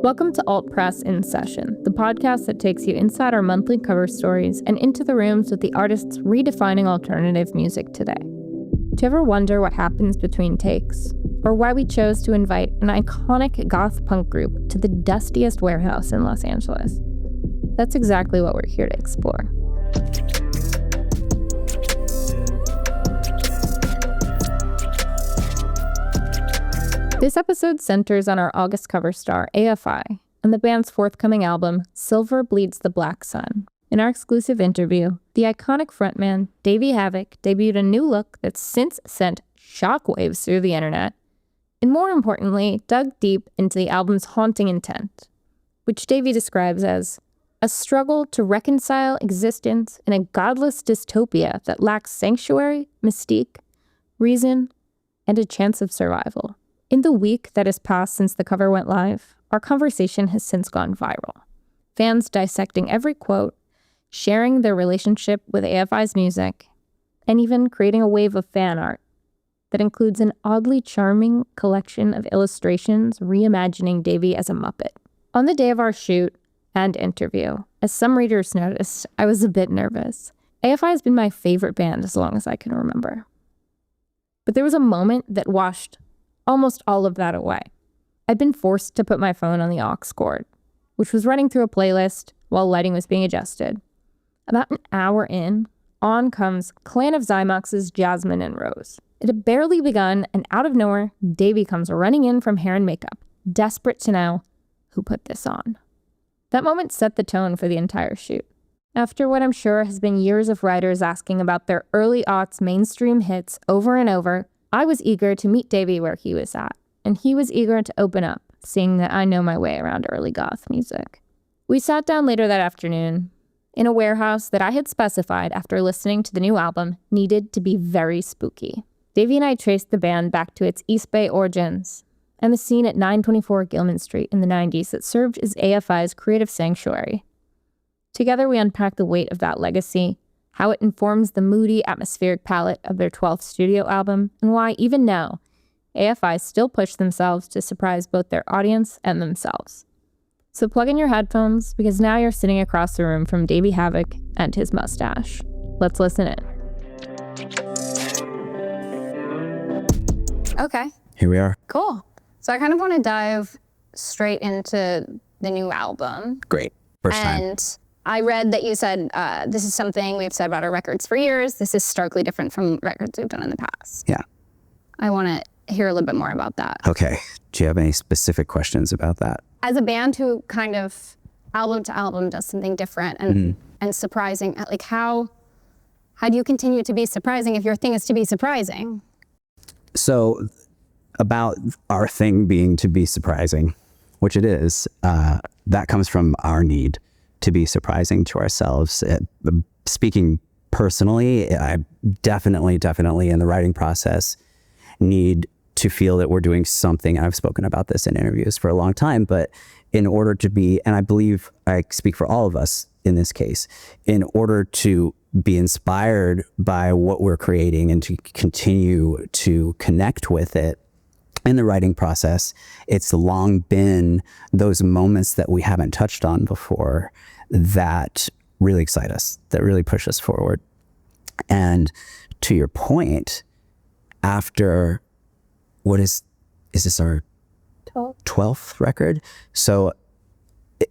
Welcome to Alt Press in Session, the podcast that takes you inside our monthly cover stories and into the rooms with the artists redefining alternative music today. Do you ever wonder what happens between takes? Or why we chose to invite an iconic goth punk group to the dustiest warehouse in Los Angeles? That's exactly what we're here to explore. This episode centers on our August cover star, AFI, and the band's forthcoming album, Silver Bleeds the Black Sun. In our exclusive interview, the iconic frontman, Davey Havok, debuted a new look that's since sent shockwaves through the internet, and more importantly, dug deep into the album's haunting intent, which Davey describes as a struggle to reconcile existence in a godless dystopia that lacks sanctuary, mystique, reason, and a chance of survival. In the week that has passed since the cover went live, our conversation has since gone viral. Fans dissecting every quote, sharing their relationship with AFI's music, and even creating a wave of fan art that includes an oddly charming collection of illustrations reimagining Davey as a Muppet. On the day of our shoot and interview, as some readers noticed, I was a bit nervous. AFI has been my favorite band as long as I can remember. But there was a moment that washed almost all of that away. I'd been forced to put my phone on the aux cord, which was running through a playlist while lighting was being adjusted. About an hour in, on comes Clan of Zymox's Jasmine and Rose. It had barely begun, and out of nowhere, Davey comes running in from hair and makeup, desperate to know who put this on. That moment set the tone for the entire shoot. After what I'm sure has been years of writers asking about their early aughts mainstream hits over and over, I was eager to meet Davey where he was at, and he was eager to open up, seeing that I know my way around early goth music. We sat down later that afternoon in a warehouse that I had specified after listening to the new album needed to be very spooky. Davey and I traced the band back to its East Bay origins and the scene at 924 Gilman Street in the 90s that served as AFI's creative sanctuary. Together we unpacked the weight of that legacy, how it informs the moody, atmospheric palette of their 12th studio album, and why, even now, AFI still push themselves to surprise both their audience and themselves. So plug in your headphones, because now you're sitting across the room from Davey Havok and his mustache. Let's listen in. Okay. Here we are. Cool. So I kind of want to dive straight into the new album. Great. First time. And I read that you said, this is something we've said about our records for years. This is starkly different from records we've done in the past. Yeah. I want to hear a little bit more about that. Okay. Do you have any specific questions about that? As a band who kind of album to album does something different and surprising, like how do you continue to be surprising if your thing is to be surprising? So about our thing being to be surprising, which it is, that comes from our need to be surprising to ourselves. Speaking personally, I definitely in the writing process need to feel that we're doing something. I've spoken about this in interviews for a long time, but in order to be, and I believe I speak for all of us in this case, in order to be inspired by what we're creating and to continue to connect with it in the writing process, it's long been those moments that we haven't touched on before that really excite us, that really push us forward. And to your point, after is this our 12th record? So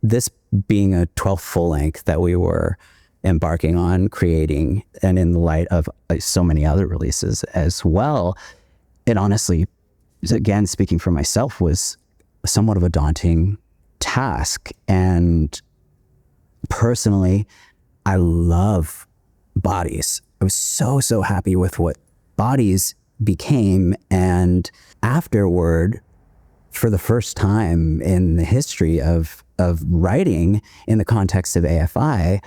this being a 12th full length that we were embarking on creating, and in the light of so many other releases as well, it honestly, again, speaking for myself, was somewhat of a daunting task. And personally, I love Bodies. I was so happy with what Bodies became. And afterward, for the first time in the history of writing in the context of AFI,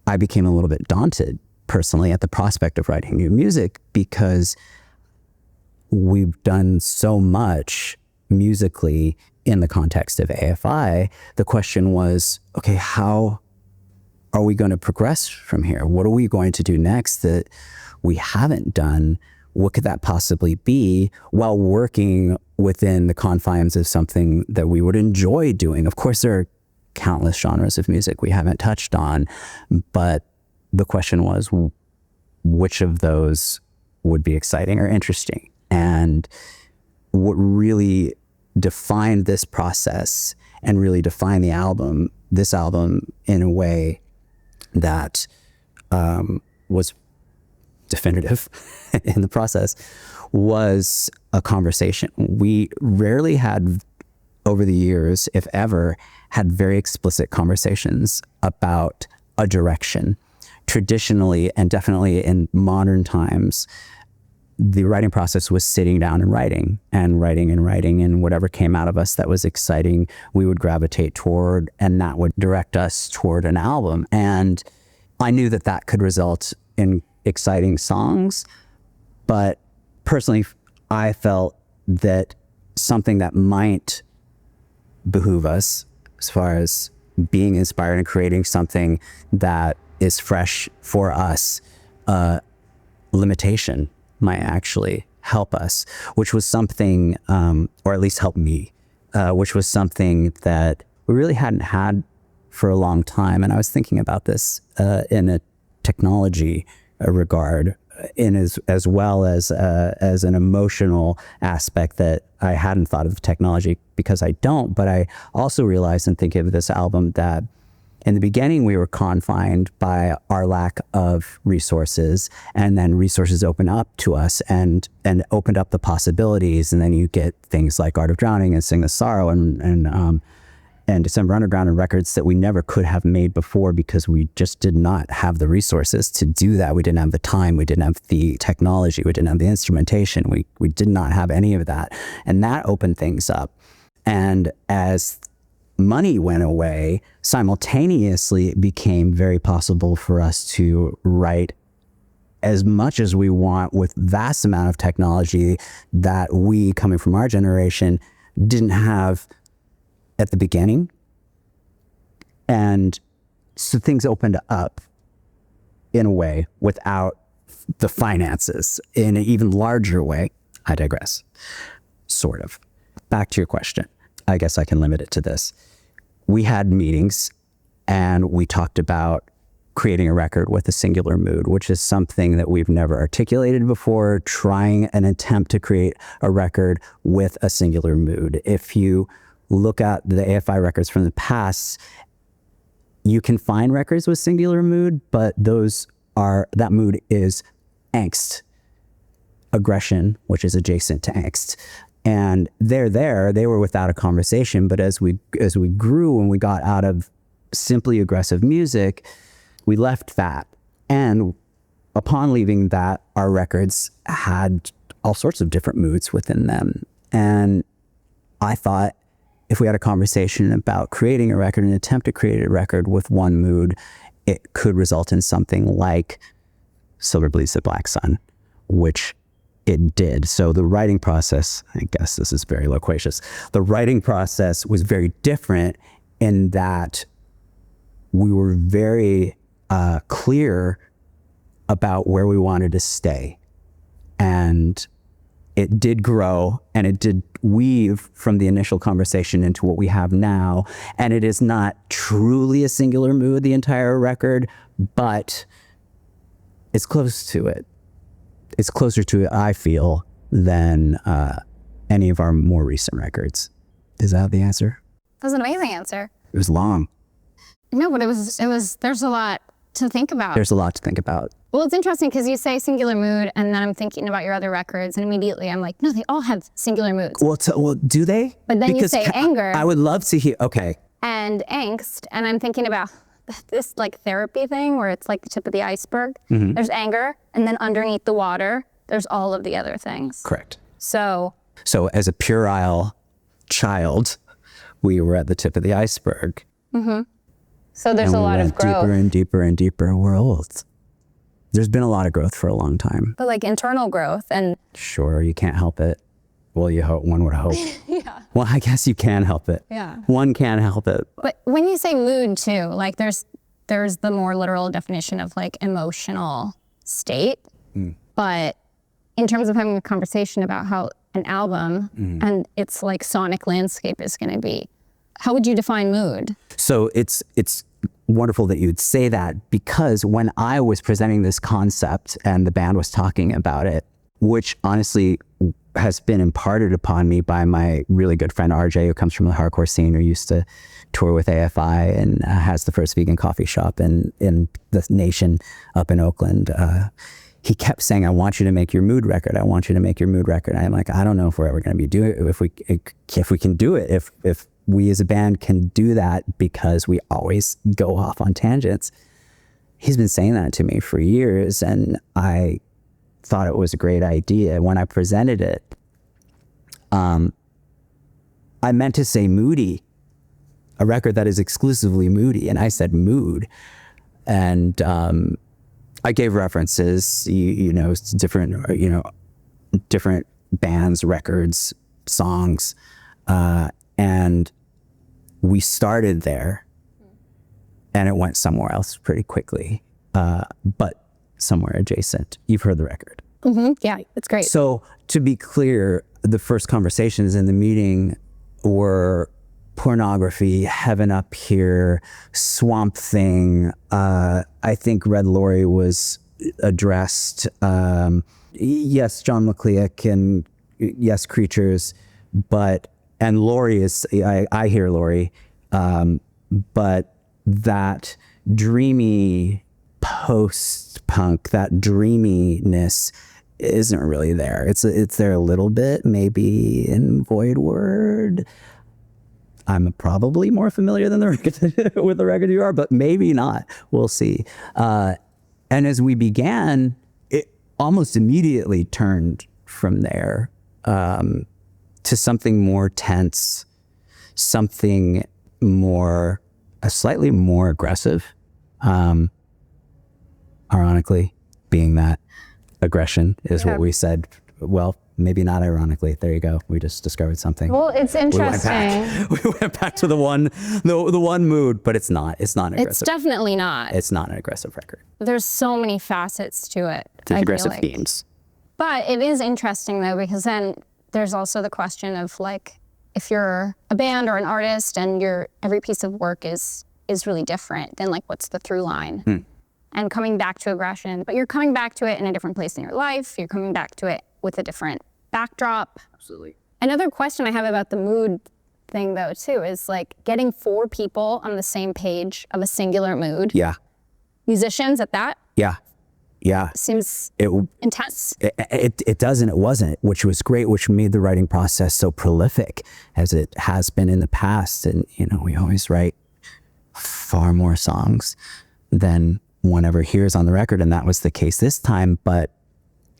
I became a little bit daunted personally at the prospect of writing new music, because we've done so much musically in the context of AFI. The question was, okay, how are we going to progress from here? What are we going to do next that we haven't done what could that possibly be, while working within the confines of something that we would enjoy doing. Of course, there are countless genres of music we haven't touched on, but the question was, which of those would be exciting or interesting? And what really defined this process and really defined this album in a way that was definitive in the process, was a conversation. We rarely had, over the years, if ever, had very explicit conversations about a direction. Traditionally, and definitely in modern times, the writing process was sitting down and writing, and whatever came out of us that was exciting, we would gravitate toward, and that would direct us toward an album. And I knew that that could result in exciting songs, but personally, I felt that something that might behoove us, as far as being inspired and creating something that is fresh for us, limitation might actually help us, which was something, or at least help me, which was something that we really hadn't had for a long time. And I was thinking about this in a technology regard, as well as an emotional aspect that I hadn't thought of technology, because I don't. But I also realized in thinking of this album that in the beginning we were confined by our lack of resources, and then resources opened up to us and opened up the possibilities. And then you get things like Art of Drowning and Sing the Sorrow and December Underground, and records that we never could have made before, because we just did not have the resources to do that. We didn't have the time, we didn't have the technology, we didn't have the instrumentation, we did not have any of that. And that opened things up. And as money went away, simultaneously it became very possible for us to write as much as we want with vast amount of technology that we, coming from our generation, didn't have at the beginning. And so things opened up in a way without the finances, in an even larger way. I digress, sort of. Back to your question. I guess I can limit it to this. We had meetings and we talked about creating a record with a singular mood, which is something that we've never articulated before, trying an attempt to create a record with a singular mood. If you look at the AFI records from the past, you can find records with singular mood, but that mood is angst, aggression, which is adjacent to angst. And they were without a conversation. But as we grew and we got out of simply aggressive music, we left that. And upon leaving that, our records had all sorts of different moods within them. And I thought, if we had a conversation about creating a record, an attempt to create a record with one mood, it could result in something like Silver Bleeds the Black Sun, which it did. So the writing process, I guess this is very loquacious, the writing process was very different in that we were very clear about where we wanted to stay. And it did grow, and it did weave from the initial conversation into what we have now. And it is not truly a singular mood, the entire record, but it's close to it. It's closer to it, I feel, than any of our more recent records. Is that the answer? That was an amazing answer. It was long. No, but it was, there's a lot to think about. There's a lot to think about. Well, it's interesting because you say singular mood, and then I'm thinking about your other records, and immediately I'm like, no, they all have singular moods. Well, do they? But then because you say anger. I would love to hear, okay. And angst, and I'm thinking about this like therapy thing where it's like the tip of the iceberg. Mm-hmm. There's anger, and then underneath the water, there's all of the other things. Correct. So as a puerile child, we were at the tip of the iceberg. Mm-hmm. So there's a lot of growth. Deeper and deeper and deeper. We're old. There's been a lot of growth for a long time. But like internal growth and... Sure, you can't help it. Well, one would hope. Yeah. Well, I guess you can help it. Yeah. One can help it. But when you say mood too, like there's the more literal definition of like emotional state. Mm. But in terms of having a conversation about how an album and its like sonic landscape is going to be, how would you define mood? So it's wonderful that you'd say that, because when I was presenting this concept and the band was talking about it, which honestly has been imparted upon me by my really good friend RJ, who comes from the hardcore scene, who used to tour with AFI and has the first vegan coffee shop in the nation up in Oakland. He kept saying, I want you to make your mood record. I want you to make your mood record. And I'm like, I don't know if we're ever going to be doing it. If we can do it, if we as a band can do that, because we always go off on tangents. He's been saying that to me for years, and I thought it was a great idea. When I presented it, I meant to say moody, a record that is exclusively moody, and I said mood. And I gave references, different bands, records, songs, and we started there, and it went somewhere else pretty quickly, but somewhere adjacent. You've heard the record. Yeah, it's great. So to be clear, the first conversations in the meeting were pornography, Heaven Up Here, Swamp Thing. I think Red Lorry was addressed. Yes, John McCleoch, and yes, Creatures, and Lorry is, I hear Lorry, but that dreamy post-punk, that dreaminess isn't really there. It's there a little bit, maybe in Void Word. I'm probably more familiar than the record with the record you are, but maybe not. We'll see. And as we began, it almost immediately turned from there to something more tense, something more, slightly more aggressive. Ironically, being that aggression is what we said. Well, maybe not ironically. There you go. We just discovered something. Well, it's interesting. We went back to the one mood, but it's not. It's not an aggressive. It's definitely not. It's not an aggressive record. There's so many facets to it. There's aggressive themes. But it is interesting though, because then there's also the question of like, if you're a band or an artist and every piece of work is really different, then like what's the through line? And coming back to aggression, but you're coming back to it in a different place in your life. You're coming back to it with a different backdrop. Absolutely. Another question I have about the mood thing though too is like getting 4 people on the same page of a singular mood. Yeah. Musicians at that. Yeah. Yeah. Seems intense. It does and it wasn't, which was great, which made the writing process so prolific as it has been in the past. And, we always write far more songs than one ever hears on the record. And that was the case this time. But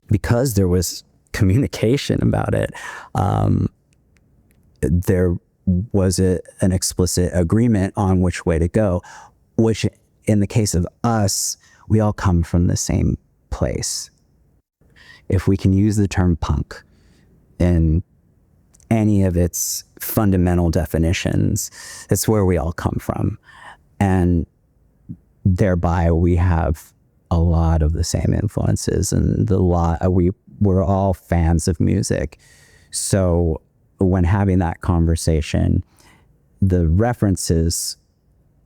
because there was communication about it, there was an explicit agreement on which way to go, which in the case of us, we all come from the same place. If we can use the term punk in any of its fundamental definitions, it's where we all come from. And thereby we have a lot of the same influences, and we're all fans of music. So when having that conversation, the references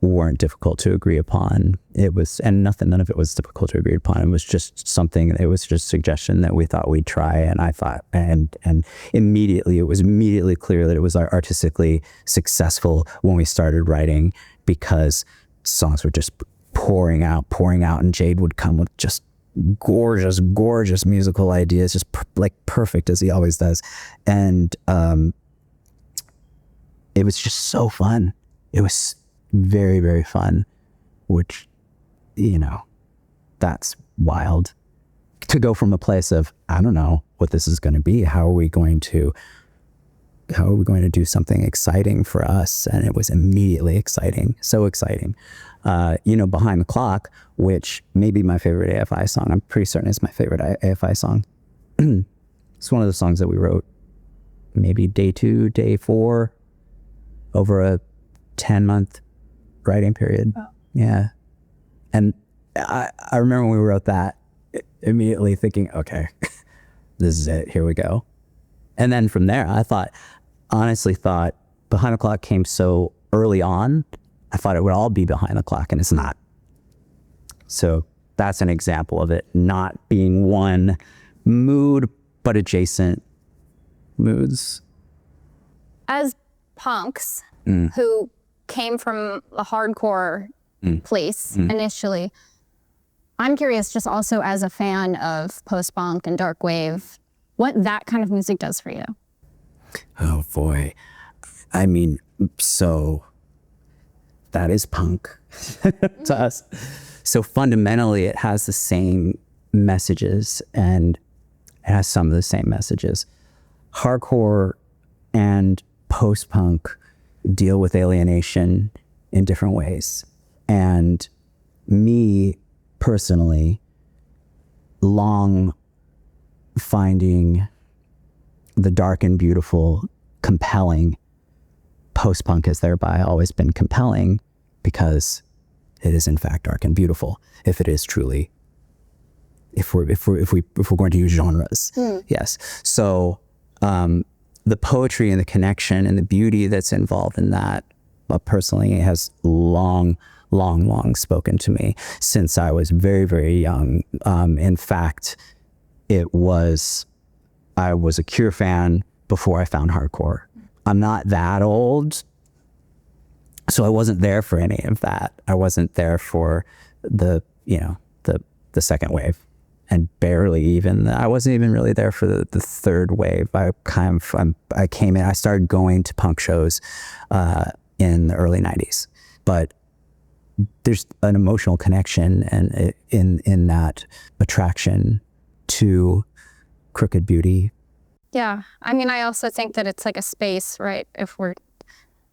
weren't difficult to agree upon. None of it was difficult to agree upon. It was just a suggestion that we thought we'd try. And I thought, and immediately, it was immediately clear that it was artistically successful when we started writing, because songs were just pouring out, and Jade would come with just gorgeous musical ideas, just perfect as he always does. And it was just so fun. It was very, very fun, which, that's wild. To go from a place of, I don't know what this is going to be. How are we going to do something exciting for us? And it was immediately exciting. So exciting. Behind the Clock, which may be my favorite AFI song. I'm pretty certain it's my favorite AFI song. It's one of the songs that we wrote maybe day 2, day 4, over a 10-month writing period. Oh. Yeah. And I remember when we wrote that, immediately thinking, okay, this is it, here we go. And then from there, I honestly thought Behind the Clock came so early on, I thought it would all be Behind the Clock, and it's not. So that's an example of it not being one mood, but adjacent moods. As punks who came from a hardcore place initially, I'm curious, just also as a fan of post-punk and dark wave, what that kind of music does for you. Oh boy. I mean, so that is punk to us. So fundamentally, it has the same messages, and it has some of the same messages. Hardcore and post-punk deal with alienation in different ways. And me personally, long finding the dark and beautiful compelling, post-punk has thereby always been compelling because it is in fact dark and beautiful. If it is truly, if we're going to use genres, yes. So the poetry and the connection and the beauty that's involved in that, personally, has long spoken to me since I was very, very young. In fact, I was a Cure fan before I found hardcore. I'm not that old, so I wasn't there for any of that. I wasn't there for the second wave, and barely even. I wasn't even really there for the third wave. I came in. I started going to punk shows in the early '90s, but there's an emotional connection and in that attraction to Crooked Beauty. Yeah. I mean, I also think that it's like a space, right? If we're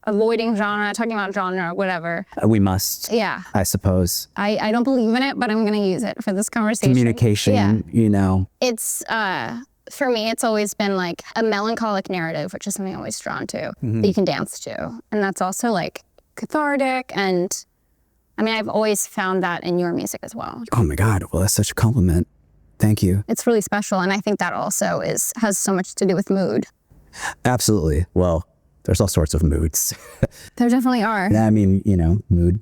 avoiding genre, talking about genre, whatever. We must. Yeah. I suppose. I don't believe in it, but I'm going to use it for this conversation. Communication, It's, for me, it's always been like a melancholic narrative, which is something I'm always drawn to, that you can dance to. And that's also like cathartic. And I mean, I've always found that in your music as well. Oh my God. Well, that's such a compliment. Thank you. It's really special. And I think that also has so much to do with mood. Absolutely. Well, there's all sorts of moods. There definitely are. I mean, mood,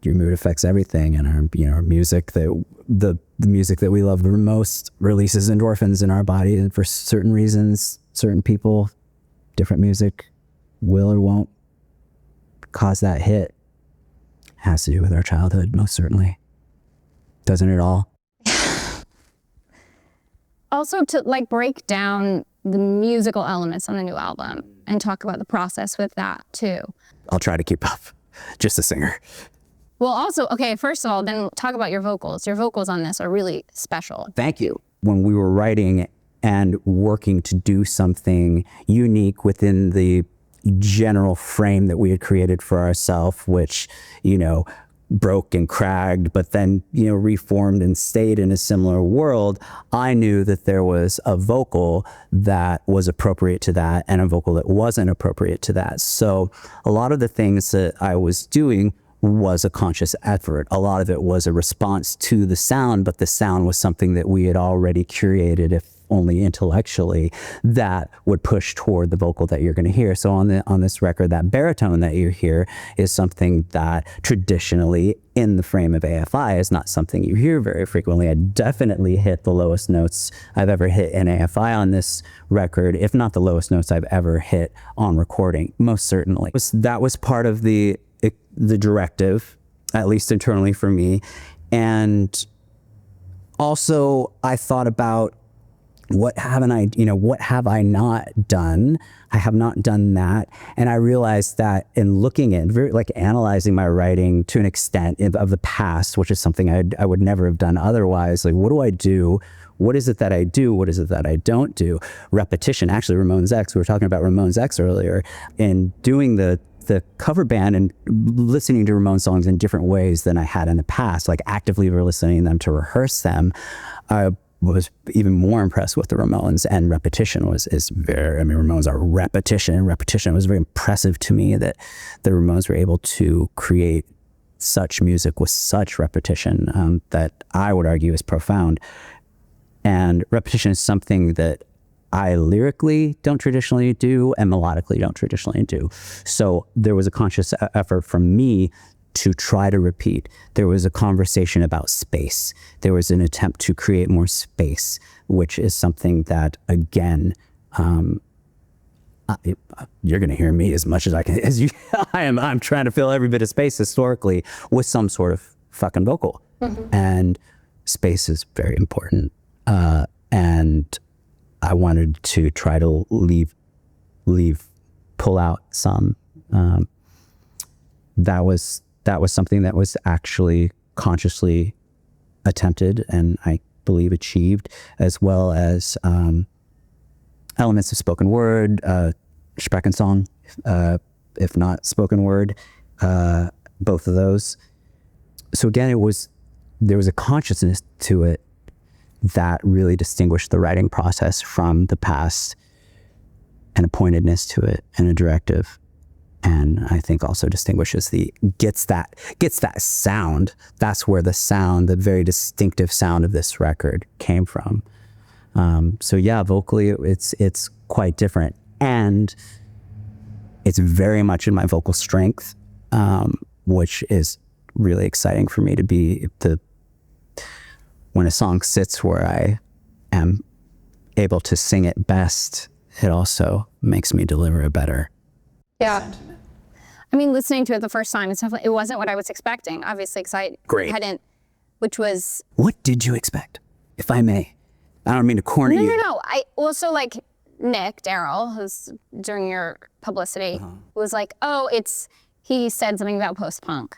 your mood affects everything. And our music, the music that we love the most releases endorphins in our body. And for certain reasons, certain people, different music will or won't cause that hit. Has to do with our childhood, most certainly. Doesn't it all? Also, to like break down the musical elements on the new album and talk about the process with that too. I'll try to keep up. Just a singer. Well, also, okay, first of all, then talk about your vocals. Your vocals on this are really special. Thank you. When we were writing and working to do something unique within the general frame that we had created for ourselves, which, broke and cragged, but then, reformed and stayed in a similar world, I knew that there was a vocal that was appropriate to that and a vocal that wasn't appropriate to that. So a lot of the things that I was doing was a conscious effort. A lot of it was a response to the sound, but the sound was something that we had already curated, if only intellectually, that would push toward the vocal that you're going to hear. So on this record, that baritone that you hear is something that traditionally in the frame of AFI is not something you hear very frequently. I definitely hit the lowest notes I've ever hit in AFI on this record, if not the lowest notes I've ever hit on recording, most certainly. That was part of the directive, at least internally for me. And also I thought about what have I not done? I have not done that. And I realized that in looking at, analyzing my writing to an extent of the past, which is something I would never have done otherwise. Like, what do I do? What is it that I do? What is it that I don't do? Repetition. Actually, Ramones X, we were talking about Ramones X earlier, and doing the cover band and listening to Ramones songs in different ways than I had in the past, like actively listening to them to rehearse them. I was even more impressed with the Ramones, and repetition Ramones are repetition. Repetition was very impressive to me that the Ramones were able to create such music with such repetition that I would argue is profound. And repetition is something that I lyrically don't traditionally do and melodically don't traditionally do. So there was a conscious effort from me to try to repeat. There was a conversation about space. There was an attempt to create more space, which is something that, again, you're going to hear me as much as I can. As you, I'm trying to fill every bit of space historically with some sort of fucking vocal. And space is very important. And I wanted to try to pull out some. That was something that was actually consciously attempted and I believe achieved, as well as elements of spoken word, Sprechensong, if not spoken word, both of those. So again, there was a consciousness to it that really distinguished the writing process from the past, and a pointedness to it and a directive. And I think also distinguishes gets that sound. That's where the very distinctive sound of this record came from. So yeah, vocally it's quite different, and it's very much in my vocal strength, which is really exciting for me to be when a song sits where I am able to sing it best. It also makes me deliver it better. Yeah. I mean, listening to it the first time, it wasn't what I was expecting, obviously, because I hadn't, which was... What did you expect, if I may? I don't mean to corner you. No. I also, like, Nick Darrell, who's during your publicity, was like, oh, he said something about post-punk.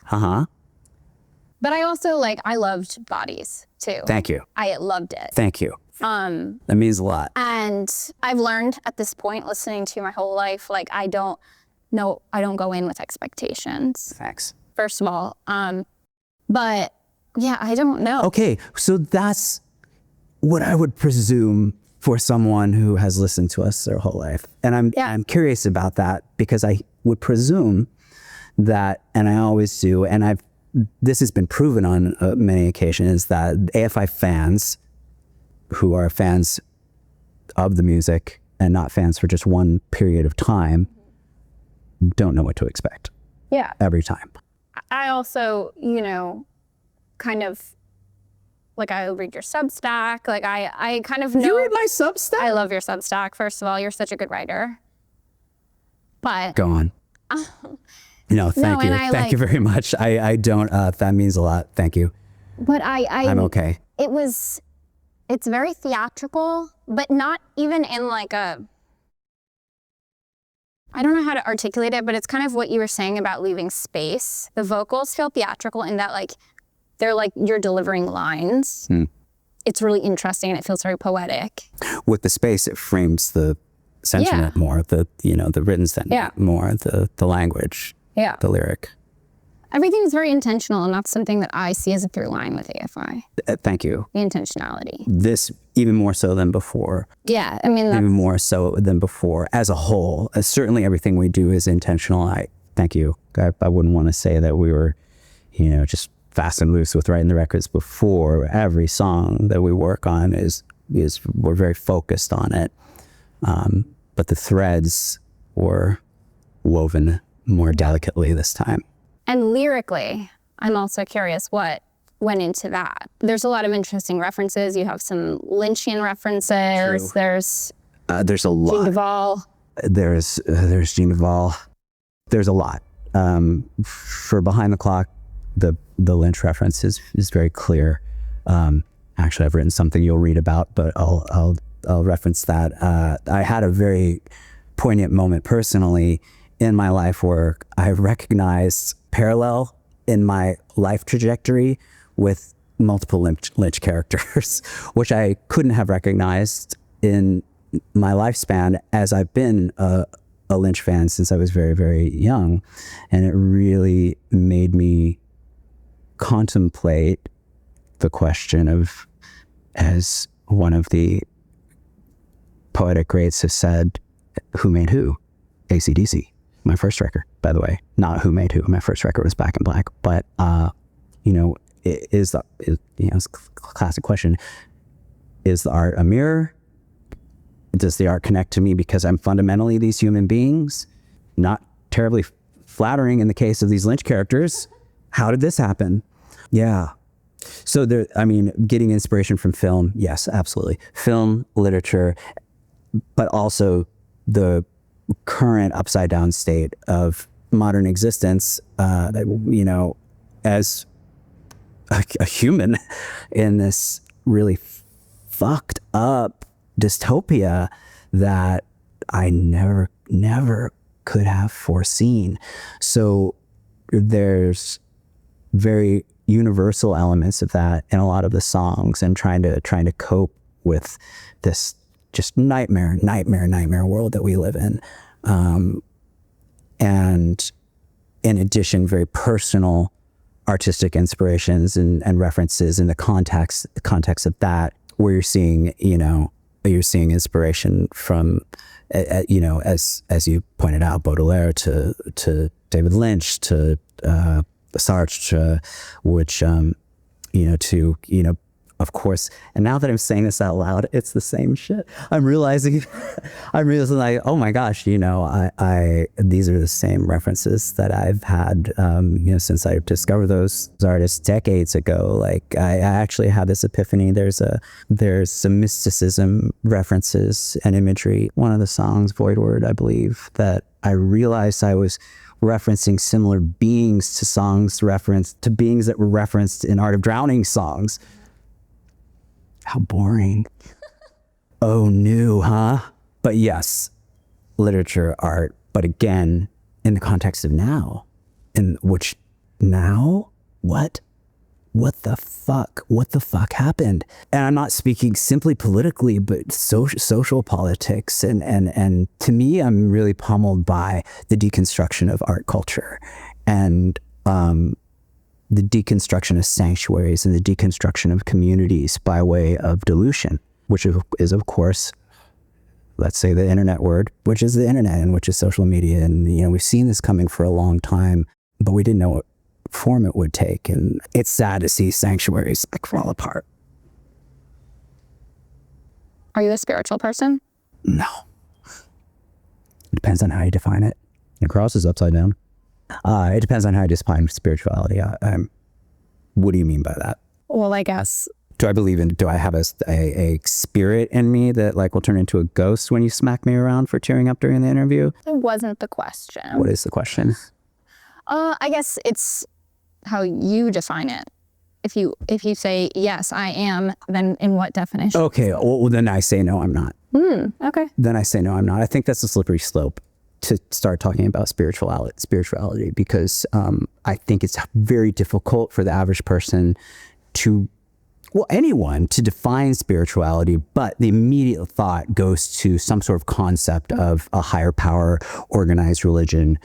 But I also, I loved Bodies, too. Thank you. I loved it. Thank you. That means a lot. And I've learned at this point, listening to my whole life, I don't go in with expectations. Thanks. First of all. But yeah, I don't know. Okay, so that's what I would presume for someone who has listened to us their whole life. And I'm curious about that, because I would presume that, and I always do, and this has been proven on many occasions, that AFI fans who are fans of the music and not fans for just one period of time don't know what to expect. Yeah. Every time. I also, kind of, I read your Substack. I kind of know. You read my Substack? I love your Substack. First of all, you're such a good writer. But. Go on. No, thank you. Thank you very much. I don't, that means a lot. Thank you. But I'm okay. It's very theatrical, but not even in I don't know how to articulate it, but it's kind of what you were saying about leaving space. The vocals feel theatrical in that they're you're delivering lines. It's really interesting and it feels very poetic. With the space, it frames the sentiment more, the written sentiment more, the language, the lyric. Everything is very intentional, and that's something that I see as a through line with AFI. Thank you. The intentionality. This even more so than before. Yeah, I mean, even more so than before as a whole. Certainly everything we do is intentional. Thank you. I wouldn't want to say that we were, just fast and loose with writing the records before. Every song that we work on is we're very focused on it. But the threads were woven more delicately this time. And lyrically, I'm also curious what went into that. There's a lot of interesting references. You have some Lynchian references. True. There's a lot. Jean Duval. There's Jean Duval. There's a lot. For Behind the Clock, the Lynch reference is very clear. Actually, I've written something you'll read about, but I'll reference that. I had a very poignant moment personally in my life where I recognized parallel in my life trajectory with multiple Lynch characters, which I couldn't have recognized in my lifespan, as I've been a Lynch fan since I was very, very young. And it really made me contemplate the question of, as one of the poetic greats has said, who made who? AC/DC. My first record, by the way, not who made who. My first record was Back in Black, but it's a classic question. Is the art a mirror? Does the art connect to me because I'm fundamentally these human beings? Not terribly flattering in the case of these Lynch characters. How did this happen? Yeah. So getting inspiration from film, yes, absolutely. Film, literature, but also the current upside down state of modern existence, as a human in this really fucked up dystopia that I never could have foreseen. So there's very universal elements of that in a lot of the songs, and trying to cope with this just nightmare world that we live in. And in addition, very personal artistic inspirations and references in the context of that, where you're seeing inspiration from, as you pointed out, Baudelaire to David Lynch to Sartre, which of course. And now that I'm saying this out loud, it's the same shit. I'm realizing like, oh my gosh, these are the same references that I've had, since I discovered those artists decades ago. Like I actually had this epiphany. There's some mysticism references and imagery. One of the songs, Void Word, I believe, that I realized I was referencing similar beings to songs to beings that were referenced in Art of Drowning songs. How boring. Oh, new, huh? But yes, literature, art, but again, in the context of now, in which now, what the fuck happened? And I'm not speaking simply politically, but social politics. And to me, I'm really pummeled by the deconstruction of art culture and, the deconstruction of sanctuaries and the deconstruction of communities by way of dilution, which is of course, let's say the internet word, which is the internet and which is social media. And, we've seen this coming for a long time, but we didn't know what form it would take. And it's sad to see sanctuaries fall apart. Are you a spiritual person? No. It depends on how you define it. The cross is upside down. It depends on how you define spirituality. What do you mean by that? Well, I guess. Do I have a spirit in me that will turn into a ghost when you smack me around for tearing up during the interview? That wasn't the question. What is the question? I guess it's how you define it. If you say, yes, I am, then in what definition? Okay, well, then I say, no, I'm not. Okay. Then I say, no, I'm not. I think that's a slippery slope to start talking about spirituality, because I think it's very difficult for the average person anyone to define spirituality, but the immediate thought goes to some sort of concept of a higher power, organized religion,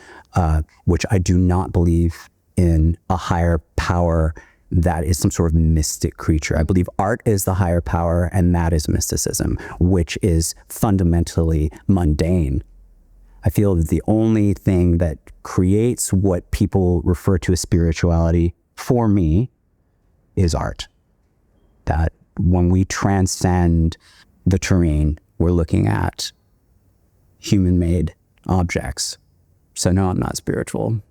which I do not believe in a higher power that is some sort of mystic creature. I believe art is the higher power, and that is mysticism, which is fundamentally mundane. I feel that the only thing that creates what people refer to as spirituality, for me, is art. That when we transcend the terrain, we're looking at human-made objects. So no, I'm not spiritual.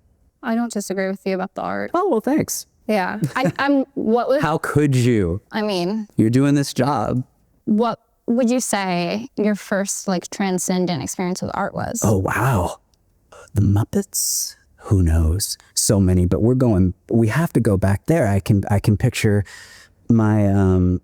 I don't disagree with you about the art. Oh, well, thanks. Yeah. How could you? I mean, you're doing this job. What would you say your first transcendent experience with art was? Oh, wow. The Muppets? Who knows? So many, but we have to go back there. I can picture my,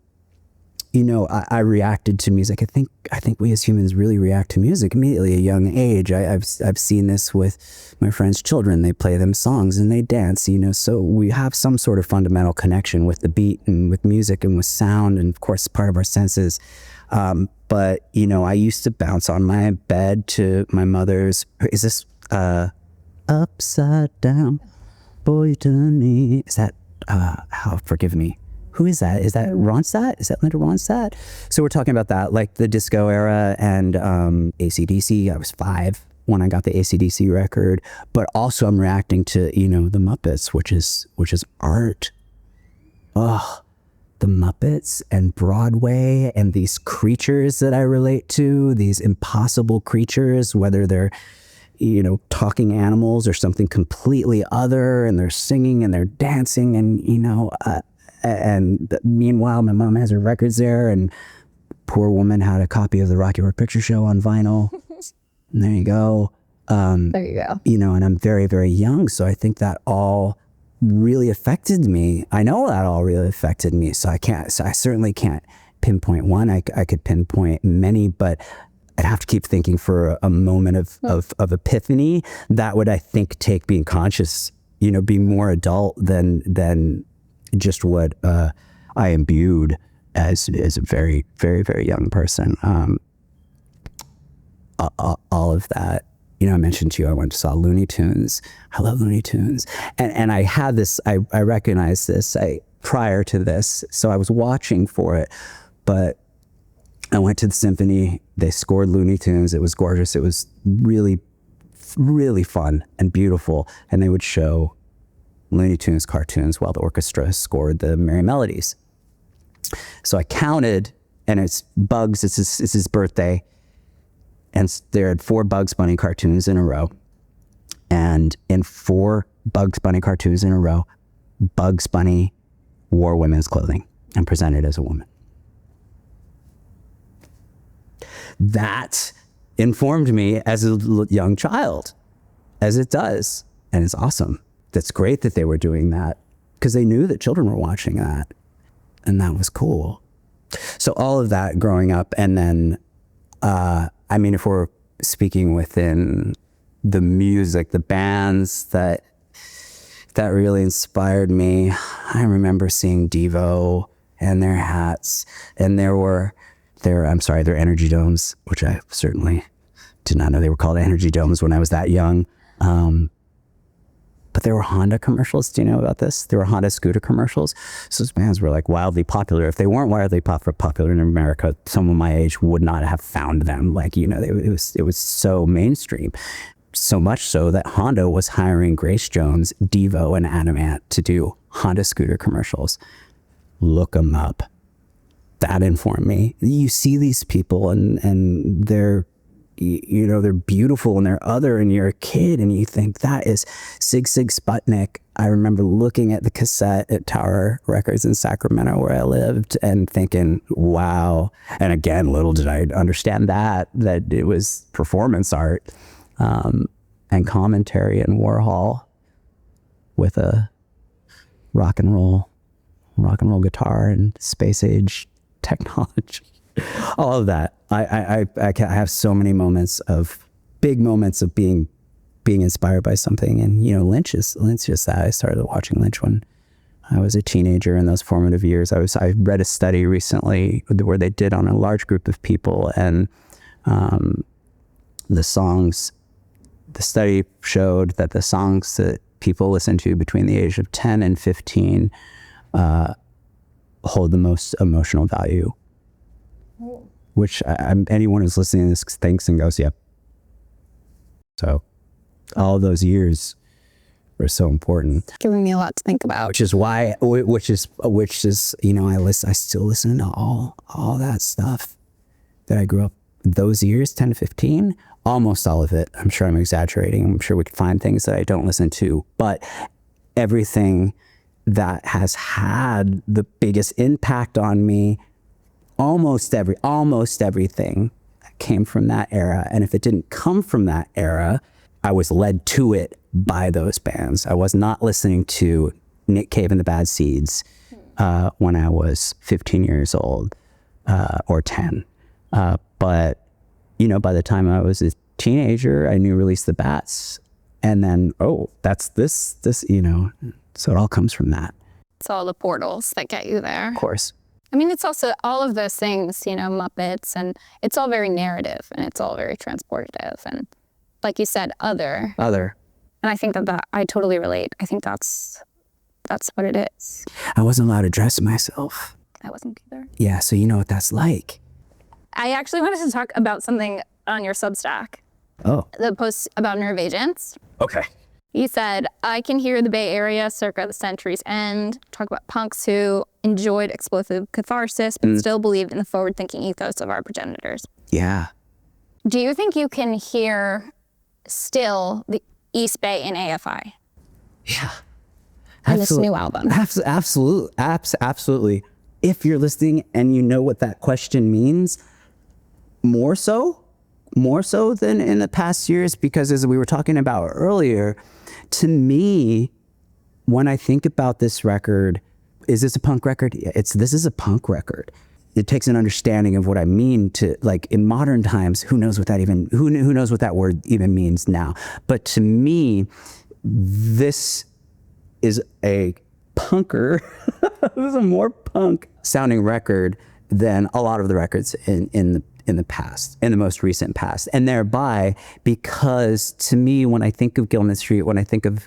I reacted to music. I think we as humans really react to music immediately at a young age. I've seen this with my friends' children. They play them songs and they dance, so we have some sort of fundamental connection with the beat and with music and with sound, and of course part of our senses. But I used to bounce on my bed to my mother's, is this Upside Down, Boy to Me? Is that, forgive me. Who is that? Is that Ronstadt? Is that Linda Ronstadt? So we're talking about that, like the disco era and AC/DC. I was 5 when I got the AC/DC record, but also I'm reacting to, the Muppets, which is art. Oh, the Muppets and Broadway and these creatures that I relate to, these impossible creatures, whether they're, talking animals or something completely other, and they're singing and they're dancing, and, meanwhile, my mom has her records there, and poor woman had a copy of the Rocky Horror Picture Show on vinyl. And there you go. There you go. And I'm very, very young. So I think that all really affected me. I know that all really affected me. So I certainly can't pinpoint one. I could pinpoint many, but I'd have to keep thinking for a moment of epiphany that would, I think, take being conscious, be more adult than just what I imbued as a very, very, very young person. All of that. I mentioned to you, I went to saw Looney Tunes. I love Looney Tunes. And I had this, I recognized this prior to this. So I was watching for it, but I went to the symphony. They scored Looney Tunes. It was gorgeous. It was really, really fun and beautiful. And they would show Looney Tunes cartoons while the orchestra scored the Merry Melodies. So I counted, and it's Bugs, it's his birthday. And there had 4 Bugs Bunny cartoons in a row. And in 4 Bugs Bunny cartoons in a row, Bugs Bunny wore women's clothing and presented as a woman. That informed me as a young child, as it does. And it's awesome. That's great that they were doing that, because they knew that children were watching that. And that was cool. So all of that growing up, and then, if we're speaking within the music, the bands that really inspired me, I remember seeing Devo and their hats, and their energy domes, which I certainly did not know they were called energy domes when I was that young. But there were Honda commercials. Do you know about this? There were Honda scooter commercials. So those bands were like wildly popular. If they weren't wildly popular in America, someone my age would not have found them. It was so mainstream. So much so that Honda was hiring Grace Jones, Devo, and Adam Ant to do Honda scooter commercials. Look them up. That informed me. You see these people and they're beautiful and they're other, and you're a kid and you think that is Sig Sputnik. I remember looking at the cassette at Tower Records in Sacramento where I lived and thinking, wow. And again, little did I understand that it was performance art and commentary and Warhol with a rock and roll guitar and space age technology. All of that. I have so many big moments of being inspired by something. And, Lynch is that. I started watching Lynch when I was a teenager in those formative years. I read a study recently where they did on a large group of people, and the study showed that the songs that people listen to between the age of 10 and 15 hold the most emotional value. Which anyone who's listening to this thinks and goes, yep. So all of those years were so important. Giving me a lot to think about. Which is, I still listen to all that stuff that I grew up those years, 10 to 15, almost all of it. I'm sure I'm exaggerating. I'm sure we could find things that I don't listen to, but everything that has had the biggest impact on me, almost everything came from that era. And if it didn't come from that era, I was led to it by those bands. I was not listening to Nick Cave and the Bad Seeds when I was 15 years old or 10. But, by the time I was a teenager, I knew Release the Bats. And then, that's this, so it all comes from that. It's all the portals that get you there. Of course. It's also all of those things, Muppets, and it's all very narrative and it's all very transportative and, like you said, other. And I think that I totally relate. I think that's what it is. I wasn't allowed to dress myself. I wasn't either. Yeah, so you know what that's like. I actually wanted to talk about something on your Substack. Oh. The post about nerve agents. Okay. You said, I can hear the Bay Area circa the century's end, talk about punks who enjoyed explosive catharsis, but still believed in the forward-thinking ethos of our progenitors. Yeah. Do you think you can hear still the East Bay in AFI? Yeah. On this new album? Absolutely. If you're listening and you know what that question means, more so than in the past years, because as we were talking about earlier, to me, when I think about this record, is this a punk record? This is a punk record. It takes an understanding of what I mean to, like, in modern times, who knows what that word even means now. But to me, this is a punker, this is a more punk sounding record than a lot of the records in the past, in the most recent past. And thereby, because to me, when I think of Gilman Street, when I think of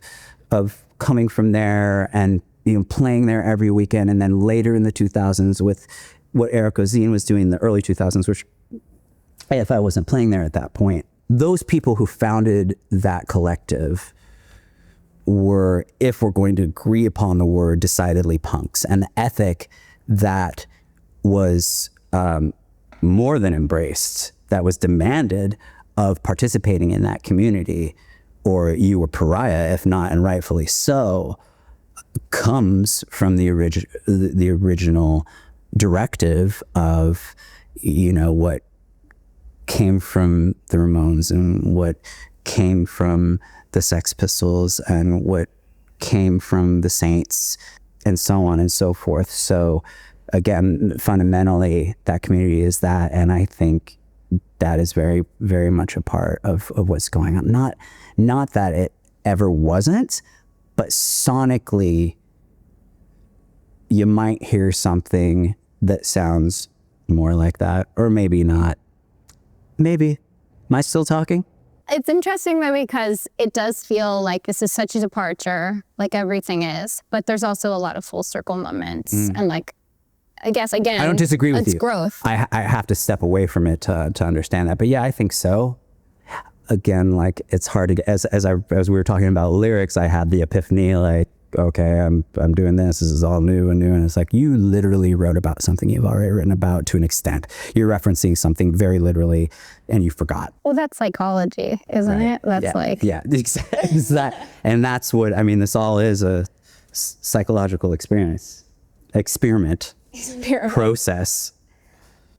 coming from there and playing there every weekend, and then later in the 2000s with what Eric Ozine was doing in the early 2000s, which AFI wasn't playing there at that point, those people who founded that collective were, if we're going to agree upon the word, decidedly punks. And the ethic that was more than embraced, that was demanded of participating in that community, or you were pariah, if not, and rightfully so, comes from the original directive of, what came from the Ramones and what came from the Sex Pistols and what came from the Saints and so on and so forth. So again, fundamentally, that community is that, and I think that is very, very much a part of what's going on. Not that it ever wasn't, but sonically, you might hear something that sounds more like that, or maybe not. Maybe. Am I still talking? It's interesting though, because it does feel like this is such a departure, like everything is, but there's also a lot of full circle moments. And like, I guess, again, I don't disagree with you. It's growth. I have to step away from it to understand that. But yeah, I think so. Again, like, it's hard to get, as we were talking about lyrics, I had the epiphany, like, okay, I'm doing this is all new, and it's like, you literally wrote about something you've already written about to an extent. You're referencing something very literally, and you forgot. Well, that's psychology, isn't it? That's and that's what, I mean, this all is a psychological experiment. Process.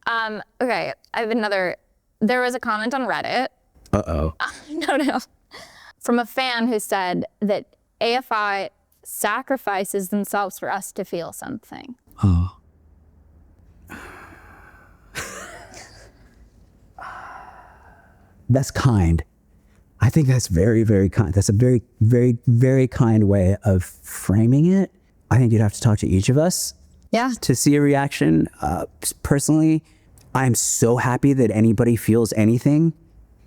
Okay, I have another. There was a comment on Reddit. Uh-oh. No. From a fan who said that AFI sacrifices themselves for us to feel something. Oh. That's kind. I think that's very, very kind. That's a very, very, very kind way of framing it. I think you'd have to talk to each of us. Yeah. To see a reaction. Personally, I'm so happy that anybody feels anything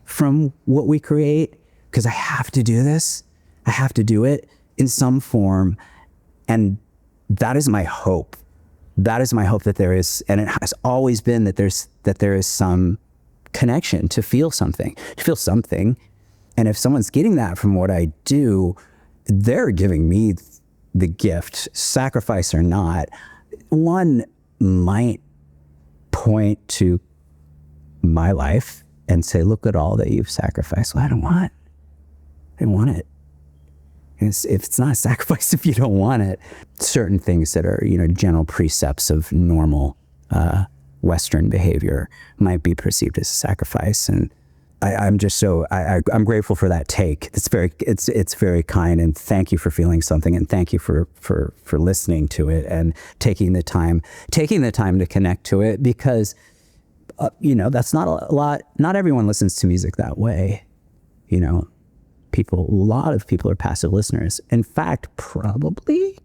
from what we create, because I have to do this. I have to do it in some form. And that is my hope. That is my hope, that there is, and it has always been, that there is some connection to feel something. And if someone's getting that from what I do, they're giving me the gift, sacrifice or not. One might point to my life and say, look at all that you've sacrificed. Well, I didn't want it. If it's not a sacrifice, if you don't want it, certain things that are, general precepts of normal Western behavior might be perceived as a sacrifice. And I'm just I'm grateful for that take. It's very kind, and thank you for feeling something, and thank you for listening to it and taking the time to connect to it, because that's not a lot. Not everyone listens to music that way. A lot of people are passive listeners. In fact, probably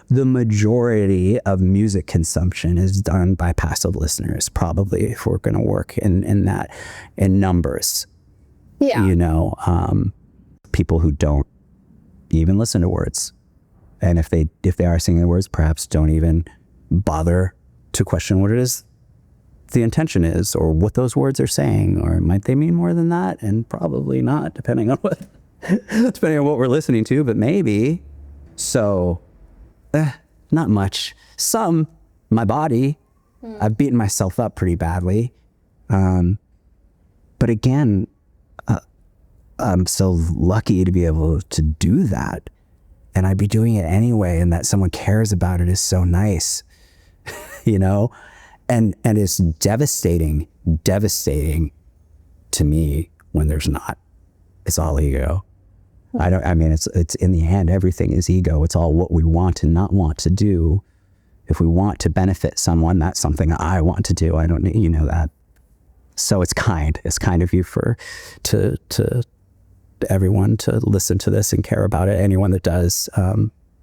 the majority of music consumption is done by passive listeners, probably, if we're going to work in numbers. Yeah. People who don't even listen to words. And if they are singing the words, perhaps don't even bother to question what it is the intention is, or what those words are saying, or might they mean more than that? And probably not, depending on depending on what we're listening to, but maybe. So, not much. Some, my body, I've beaten myself up pretty badly. But again, I'm so lucky to be able to do that. And I'd be doing it anyway, and that someone cares about it is so nice, you know? And it's devastating to me when there's not. It's all ego. It's in the end, everything is ego. It's all what we want and not want to do. If we want to benefit someone, that's something I want to do. I don't need, you know that. So it's kind of you to everyone to listen to this and care about it. Anyone that does.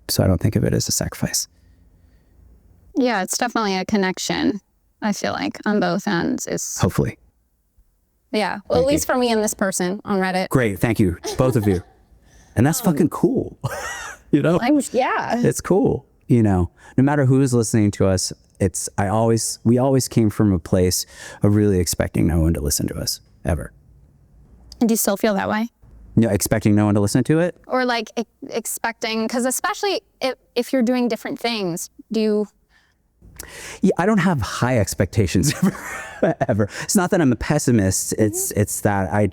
So I don't think of it as a sacrifice. Yeah, it's definitely a connection. I feel like on both ends is hopefully. Yeah. Well, at least for me and this person on Reddit. Great. Thank you. Both of you. And that's fucking cool. You know? Yeah. It's cool. You know, no matter who's listening to us, we always came from a place of really expecting no one to listen to us ever. And do you still feel that way? You know, expecting no one to listen to it? Or like expecting, because especially if you're doing different things, do you? Yeah, I don't have high expectations ever. It's not that I'm a pessimist. It's that I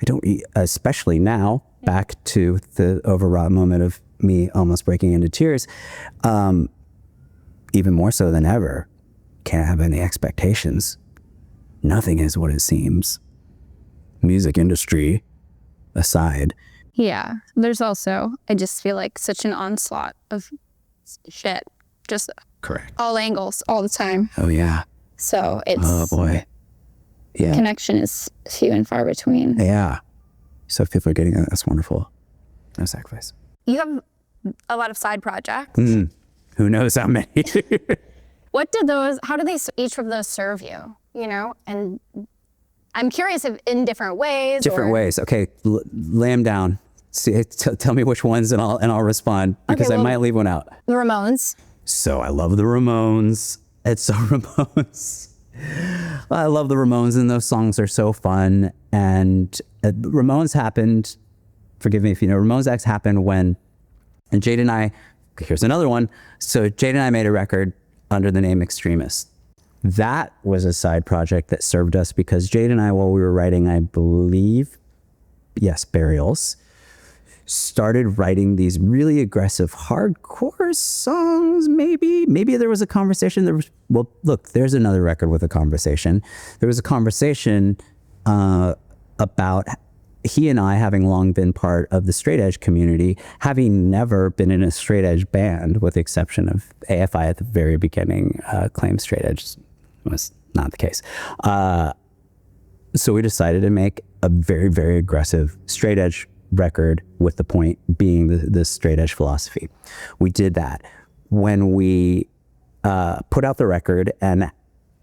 don't, especially now, back to the overwrought moment of me almost breaking into tears, even more so than ever, can't have any expectations. Nothing is what it seems. Music industry aside. Yeah, there's also, I just feel like such an onslaught of shit. Just correct. All angles, all the time. Oh, yeah. So it's... Oh, boy. Yeah. Connection is few and far between. Yeah. So if people are getting that, that's wonderful. No sacrifice. You have a lot of side projects. Who knows how many? How do each of those serve you, you know? And I'm curious if in different ways. Ways. Okay, lay them down. See, tell me which ones and I'll respond because I might leave one out. The Ramones. So I love the Ramones. It's so Ramones. I love the Ramones and those songs are so fun. And Ramones happened, forgive me if you know, Ramones X happened when, and Jade and I, here's another one. So Jade and I made a record under the name Extremist. That was a side project that served us because Jade and I, while we were writing, I believe, yes, Burials, started writing these really aggressive hardcore songs, maybe there was a conversation. There's another record with a conversation. There was a conversation about he and I having long been part of the straight edge community, having never been in a straight edge band, with the exception of AFI at the very beginning, claimed straight edge was not the case. So we decided to make a very, very aggressive straight edge record with the point being the straight edge philosophy. We did that. When we put out the record and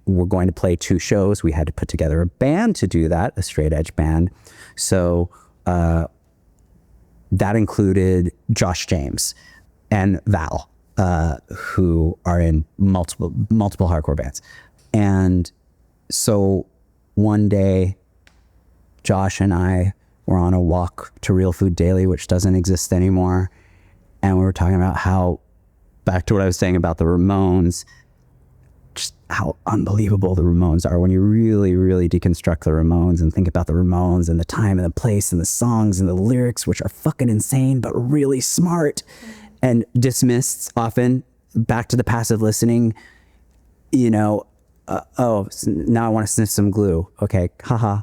we're going to play 2 shows, we had to put together a band to do that, a straight edge band. So that included Josh James and Val, who are in multiple hardcore bands. And so one day, Josh and I were on a walk to Real Food Daily, which doesn't exist anymore. And we were talking about how, back to what I was saying about the Ramones, just how unbelievable the Ramones are when you really, really deconstruct the Ramones and think about the Ramones and the time and the place and the songs and the lyrics, which are fucking insane, but really smart and dismissed often. Back to the passive listening, you know, now I want to sniff some glue. Okay, haha.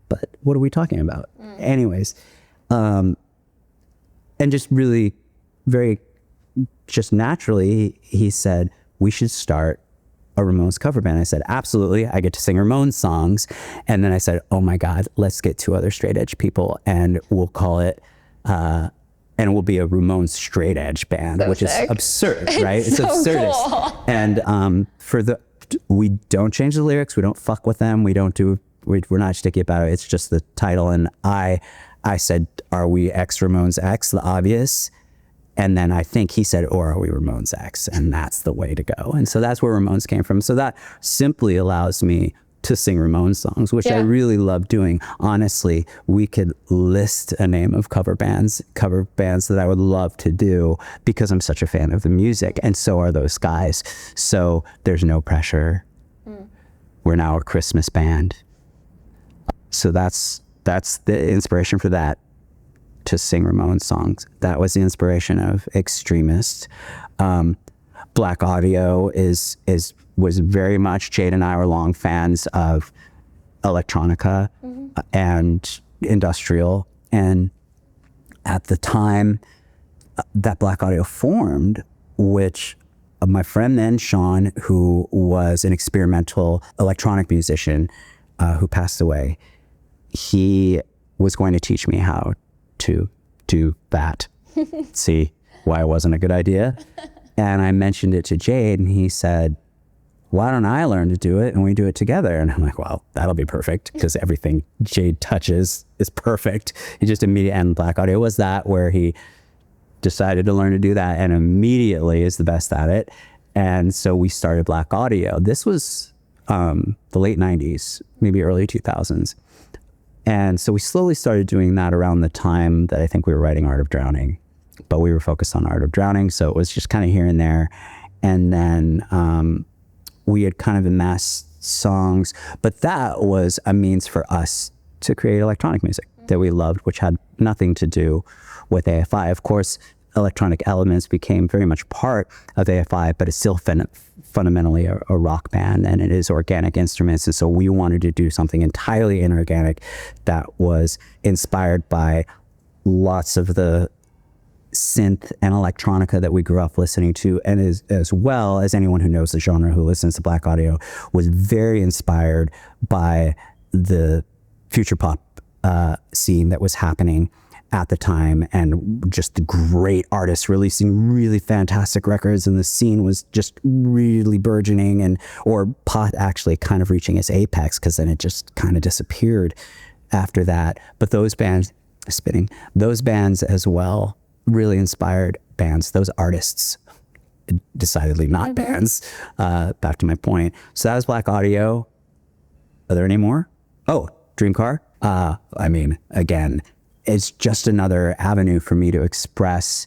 But what are we talking about? Anyways, and just really very, just naturally, he said, we should start a Ramones cover band. I said, absolutely. I get to sing Ramones songs. And then I said, oh my God, let's get 2 other straight edge people and we'll call it, and it will be a Ramones straight edge band, which is absurd, right? It's so absurdist. Cool. And we don't change the lyrics. We don't fuck with them. We're not sticky about it. It's just the title. And I said, are we X Ramones X, the obvious? And then I think he said, or are we Ramones X? And that's the way to go. And so that's where Ramones came from. So that simply allows me to sing Ramones songs, which I really love doing. Honestly, we could list a name of cover bands that I would love to do because I'm such a fan of the music, and so are those guys. So there's no pressure. We're now a Christmas band. So that's the inspiration for that, to sing Ramones songs. That was the inspiration of Extremist. Black Audio was very much, Jade and I were long fans of electronica and industrial. And at the time that Black Audio formed, which my friend then, Sean, who was an experimental electronic musician who passed away, he was going to teach me how to do that. See why it wasn't a good idea? And I mentioned it to Jade, and he said, why don't I learn to do it and we do it together? And I'm like, well, that'll be perfect, because everything Jade touches is perfect. He just immediately, and Black Audio was that, where he decided to learn to do that and immediately is the best at it. And so we started Black Audio. This was the late 90s, maybe early 2000s. And so we slowly started doing that around the time that I think we were writing Art of Drowning, but we were focused on Art of Drowning. So it was just kind of here and there. And then we had kind of amassed songs, but that was a means for us to create electronic music that we loved, which had nothing to do with AFI. Of course, electronic elements became very much part of AFI, but it's still fundamentally a rock band, and it is organic instruments. And so we wanted to do something entirely inorganic that was inspired by lots of the synth and electronica that we grew up listening to, and as well as anyone who knows the genre, who listens to Black Audio, was very inspired by the future pop scene that was happening at the time, and just the great artists releasing really fantastic records, and the scene was just really burgeoning, or pop actually kind of reaching its apex, because then it just kind of disappeared after that. But those bands as well really inspired bands, those artists, decidedly not bands, back to my point. So that was Black Audio. Are there any more? Oh, Dream Car. I mean, again, it's just another avenue for me to express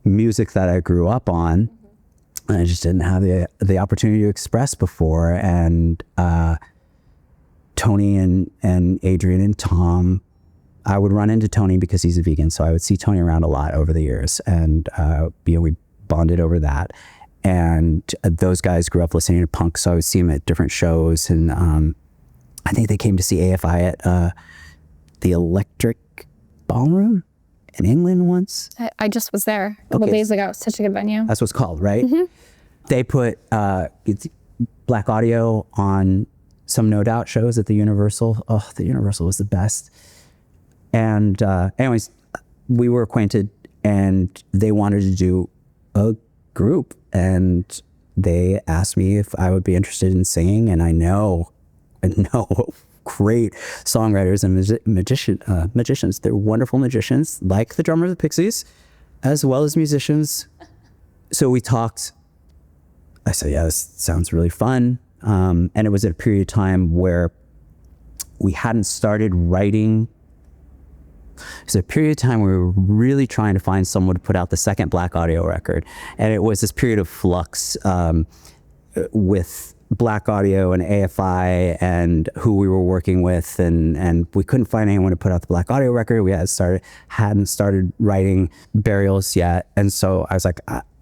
music that I grew up on. And I just didn't have the opportunity to express before. And Tony and Adrian and Tom, I would run into Tony because he's a vegan. So I would see Tony around a lot over the years, and we bonded over that. And those guys grew up listening to punk, so I would see them at different shows. And I think they came to see AFI at the Electric Ballroom in England once. I just was there a couple days ago. It's such a good venue. That's what's called, right? They put Black Audio on some No Doubt shows at the Universal. Oh, the Universal was the best. And anyways, we were acquainted, and they wanted to do a group, and they asked me if I would be interested in singing. And I know great songwriters and magicians. They're wonderful magicians, like the drummer of the Pixies, as well as musicians. So we talked. I said, yeah, this sounds really fun. And it was at a period of time where we hadn't started writing. It was a period of time where we were really trying to find someone to put out the second Black Audio record. And it was this period of flux with Black Audio and AFI and who we were working with, and we couldn't find anyone to put out the Black Audio record. We hadn't started writing Burials yet. And so I was like,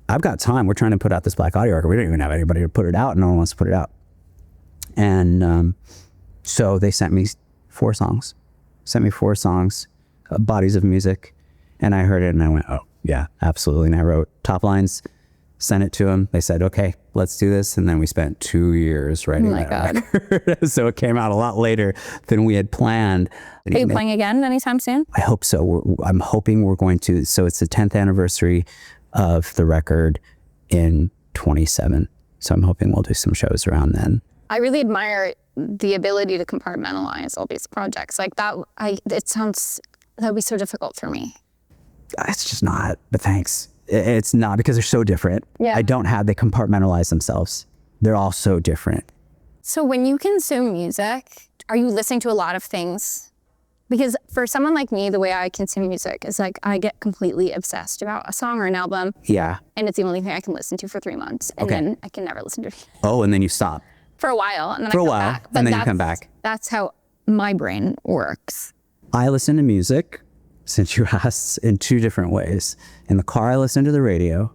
I've got time. We're trying to put out this Black Audio record. We don't even have anybody to put it out. No one wants to put it out. And so they sent me 4 songs, bodies of music, and I heard it and I went, oh yeah, absolutely. And I wrote top lines, sent it to them. They said, okay, let's do this. And then we spent 2 years writing that record. So it came out a lot later than we had planned. Are you playing again anytime soon? I hope so. I'm hoping we're going to. So it's the 10th anniversary of the record in 27. So I'm hoping we'll do some shows around then. I really admire the ability to compartmentalize all these projects. Like that, that would be so difficult for me. It's just not, but thanks. It's not, because they're so different. Yeah. They compartmentalize themselves. They're all so different. So when you consume music, are you listening to a lot of things? Because for someone like me, the way I consume music is like I get completely obsessed about a song or an album. Yeah. And it's the only thing I can listen to for 3 months. And then I can never listen to it Oh, and then you stop. for a while. And then For I a come while, back. and then you come back. That's how my brain works. I listen to music, since you asked, in two different ways. In the car, I listen to the radio,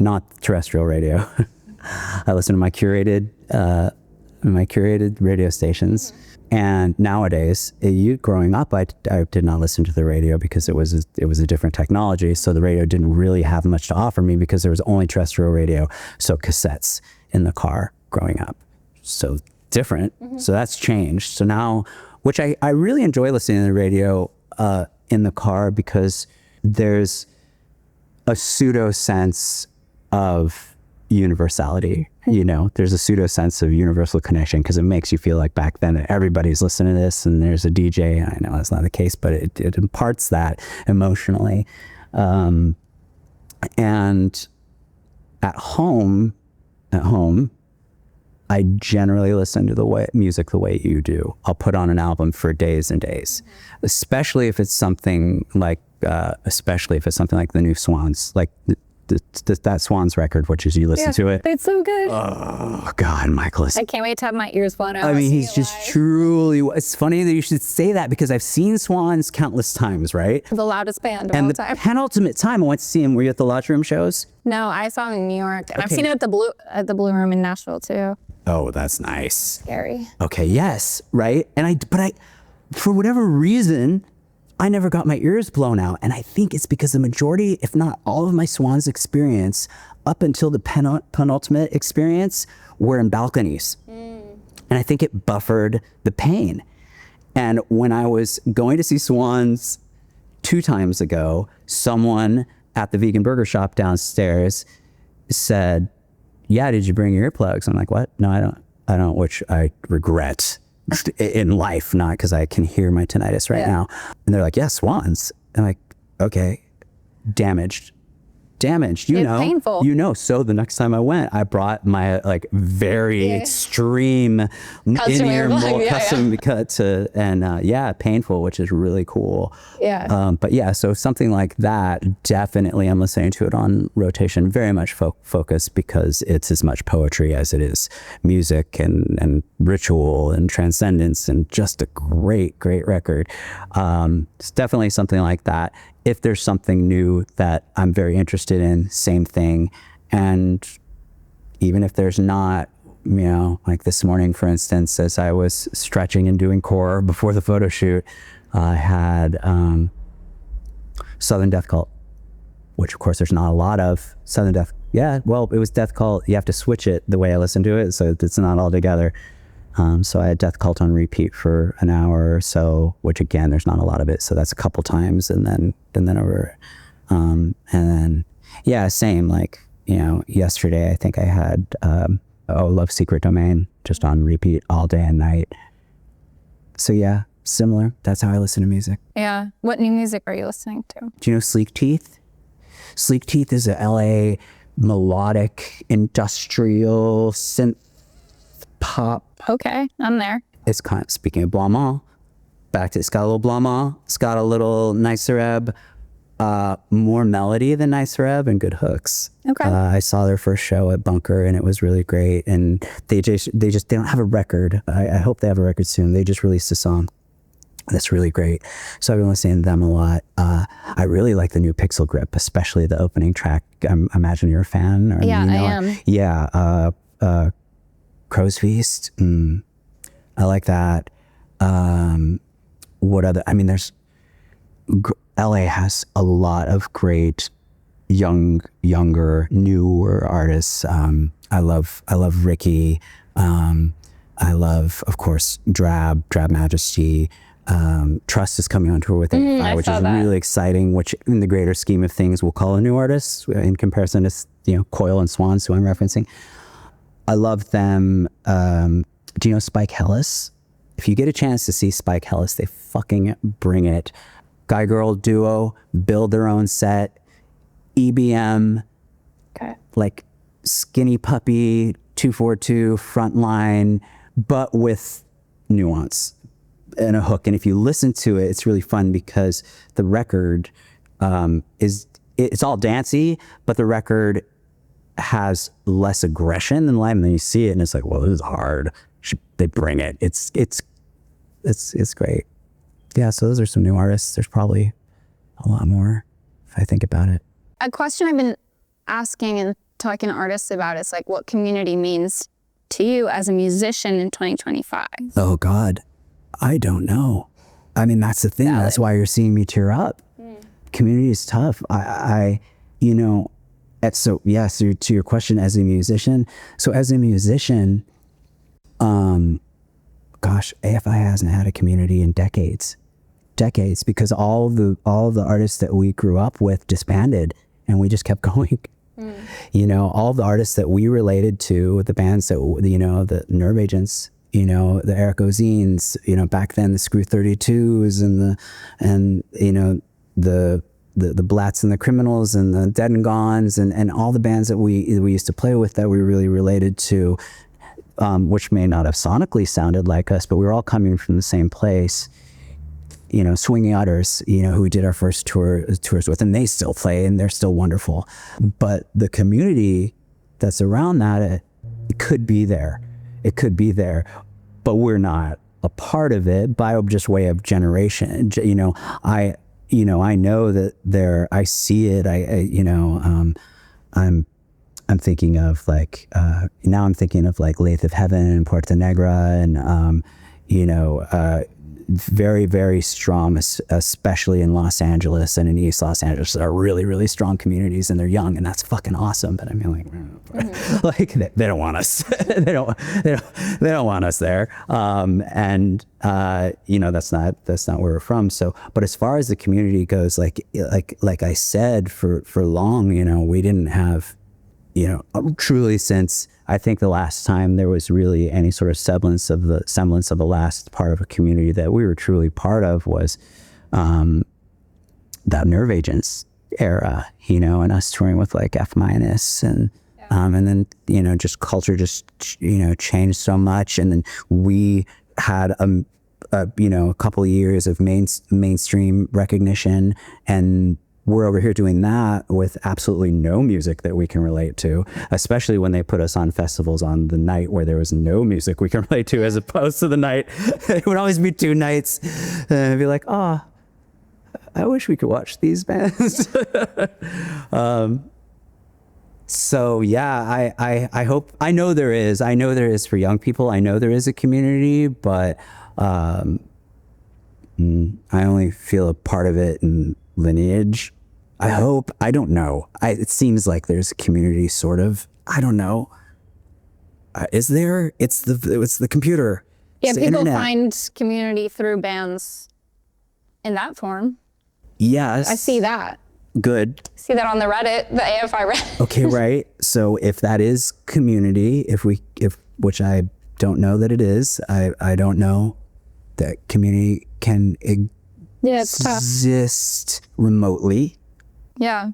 not terrestrial radio. I listen to my curated radio stations. And nowadays, growing up, I did not listen to the radio because it was a different technology. So the radio didn't really have much to offer me because there was only terrestrial radio. So cassettes in the car growing up. So different. So that's changed. So now, which I really enjoy listening to the radio in the car because there's a pseudo sense of universality. You know, there's a pseudo sense of universal connection because it makes you feel like back then everybody's listening to this and there's a DJ. I know that's not the case, but it imparts that emotionally. And at home, I generally listen to music the way you do. I'll put on an album for days and days, especially if it's something like the new Swans, like that Swans record, which is you listen to it. It's so good. Oh God, Michaelis. I can't wait to have my ears blown out. I mean, he's just truly, it's funny that you should say that because I've seen Swans countless times, right? The loudest band of And all the time. penultimate time I went to see him, were you at the Lodge Room shows? No, I saw him in New York. And I've seen it at the Blue Room in Nashville too. Oh, that's nice. Scary. Okay, yes, right? But I, for whatever reason, I never got my ears blown out. And I think it's because the majority, if not all of my Swans experience up until the penultimate experience were in balconies. And I think it buffered the pain. And when I was going to see Swans 2 times ago, someone at the vegan burger shop downstairs said, yeah, did you bring your earplugs? I'm like, what? No, I don't, which I regret in life, not because I can hear my tinnitus right now. And they're like, yeah, Swans. I'm like, okay, damaged, you know. Painful. You know, so the next time I went, I brought my like very extreme in-ear custom cut to, and painful, which is really cool. Yeah. But yeah, so something like that, definitely I'm listening to it on rotation, very much focused because it's as much poetry as it is music and ritual and transcendence and just a great record. It's definitely something like that. If there's something new that I'm very interested in, same thing. And even if there's not, you know, like this morning, for instance, as I was stretching and doing core before the photo shoot, I had Southern Death Cult, which of course there's not a lot of. Southern Death, yeah, well, it was Death Cult. You have to switch it the way I listen to it, so it's not all together. So I had Death Cult on repeat for an hour or so, which again, there's not a lot of it. So that's a couple times and then over. And then, yeah, same, like, you know, yesterday, I think I had, Love Secret Domain just on repeat all day and night. So yeah, similar. That's how I listen to music. Yeah. What new music are you listening to? Do you know Sleek Teeth? Sleek Teeth is a LA melodic, industrial, synth pop. Okay, I'm there. It's kind of, speaking of Blanc Mall, it's got a little Blanc Mall, it's got a little Nicer Ebb, more melody than Nicer Ebb and good hooks. Okay. I saw their first show at Bunker and it was really great. And they don't have a record. I hope they have a record soon. They just released a song that's really great. So I've been listening to them a lot. I really like the new Pixel Grip, especially the opening track. I imagine you're a fan. Or, Yeah, you know, I am. Yeah. Crow's Feast. I like that. What other? I mean, LA has a lot of great younger, newer artists. I love Ricky. I love, of course, Drab Majesty. Trust is coming on tour with AFI, which is really exciting, which in the greater scheme of things we'll call a new artist in comparison to, you know, Coil and Swans, who I'm referencing. I love them. Do you know Spike Hellis? If you get a chance to see Spike Hellis, they fucking bring it. Guy-girl duo, build their own set, EBM, Okay. like Skinny Puppy, 242, Frontline, but with nuance and a hook. And if you listen to it, it's really fun because the record it's all dancey, but the record has less aggression than live. And then you see it and it's like, well, this is hard. They bring it. It's great. Yeah, so those are some new artists. There's probably a lot more if I think about it. A question I've been asking and talking to artists about is like what community means to you as a musician in 2025. Oh God, I don't know. I mean, that's the thing. That's why you're seeing me tear up. Community is tough. So to your question as a musician. So as a musician, gosh, AFI hasn't had a community in decades, because all the artists that we grew up with disbanded and we just kept going. All the artists that we related to, the bands that, the Nerve Agents, the Eric Ozines, back then the Screw 32s the Blats and the Criminals and the Dead and Gones and all the bands that we used to play with that we really related to, which may not have sonically sounded like us, but we were all coming from the same place. Swinging Utters, who we did our first tours with, and they still play and they're still wonderful. But the community that's around that, it could be there. It could be there, but we're not a part of it by just way of generation. I know that there, I see it. I'm thinking of like, now I'm thinking of like Lathe of Heaven and Puerto Negra and, very, very strong, especially in Los Angeles and in East Los Angeles, are really, really strong communities, and they're young, and that's fucking awesome. But I mean, like they don't want us. they don't want us there. That's not where we're from. So, but as far as the community goes, like I said, for long, we didn't have, truly since I think the last time there was really any sort of semblance of the last part of a community that we were truly part of was that Nerve Agents era, and us touring with like F- and then just culture just changed so much, and then we had a couple of years of mainstream recognition, and we're over here doing that with absolutely no music that we can relate to, especially when they put us on festivals on the night where there was no music we can relate to, as opposed to the night. It would always be 2 nights. And I'd be like, I wish we could watch these bands. So yeah, I hope, I know there is for young people. I know there is a community, but I only feel a part of it in Lineage. I hope. I don't know. It seems like there's a community, sort of. I don't know. Is there? It's the computer. Yeah, it's people internet. find community through bands in that form. Yes. I see that. Good. See that on the Reddit, the AFI Reddit. Okay, right. So if that is community, which I don't know that it is, I don't know that community can it's tough. Exist remotely. Yeah.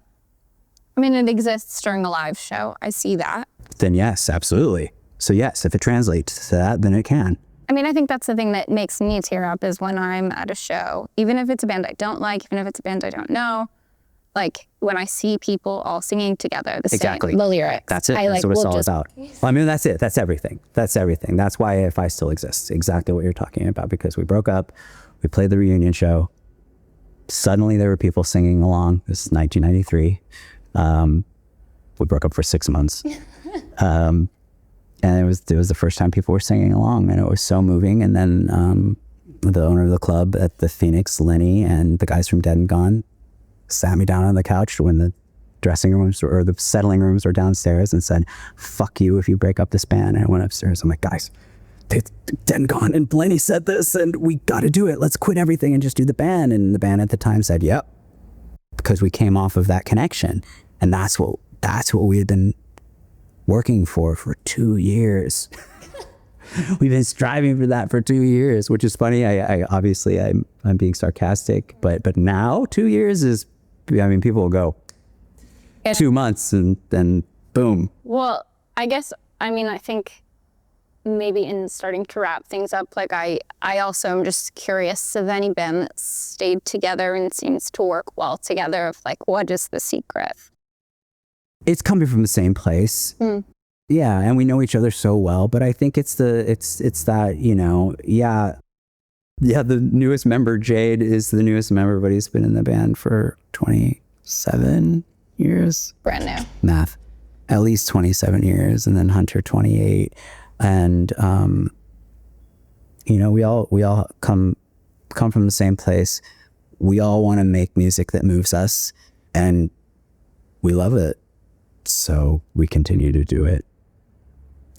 I mean, it exists during a live show. I see that. Then yes, absolutely. So yes, if it translates to that, then it can. I mean, I think that's the thing that makes me tear up is when I'm at a show, even if it's a band I don't like, even if it's a band I don't know, like when I see people all singing together the same, the lyrics. That's it. That's what it's all about. Well, I mean, that's it. That's everything. That's everything. That's why AFI still exists. Exactly what you're talking about, because we broke up, we played the reunion show. Suddenly there were people singing along. This is 1993. We broke up for 6 months. And it was the first time people were singing along, and it was so moving. And then the owner of the club at the Phoenix, Lenny, and the guys from Dead and Gone sat me down on the couch when the dressing rooms or the settling rooms were downstairs and said, "Fuck you if you break up this band." And I went upstairs. I'm like, "Guys, Dead and Gone and Blaney said this, and we got to do it. Let's quit everything and just do the band." And the band at the time said, "Yep," because we came off of that connection, and that's what we had been working for 2 years. We've been striving for that for 2 years, which is funny. I obviously I'm being sarcastic, but now 2 years is, I mean, people will go 2 months and then boom. Well, I guess, I mean, I think maybe in starting to wrap things up, like I also am just curious of any band that stayed together and seems to work well together, of like, what is the secret? It's coming from the same place. Yeah, and we know each other so well, but I think it's that, you know, the newest member, Jade, is the newest member, but he's been in the band for 27 years. Brand new. Math. At least 27 years, and then Hunter 28. And you know, we all come from the same place. We all want to make music that moves us, and we love it. So we continue to do it.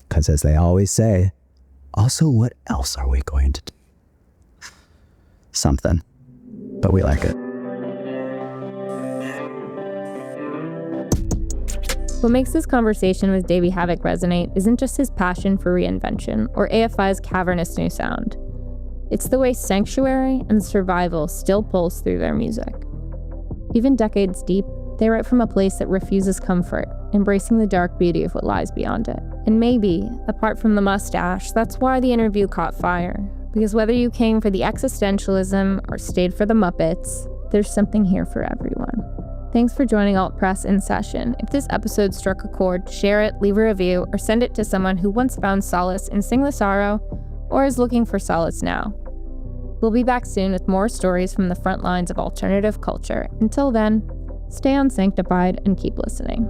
Because as they always say, also, what else are we going to do? Something. But we like it. What makes this conversation with Davey Havok resonate isn't just his passion for reinvention or AFI's cavernous new sound. It's the way sanctuary and survival still pulse through their music. Even decades deep, they write from a place that refuses comfort, embracing the dark beauty of what lies beyond it. And maybe, apart from the mustache, that's why the interview caught fire. Because whether you came for the existentialism or stayed for the Muppets, there's something here for everyone. Thanks for joining Alt Press in session. If this episode struck a chord, share it, leave a review, or send it to someone who once found solace in Sing the Sorrow or is looking for solace now. We'll be back soon with more stories from the front lines of alternative culture. Until then, stay unsanctified and keep listening.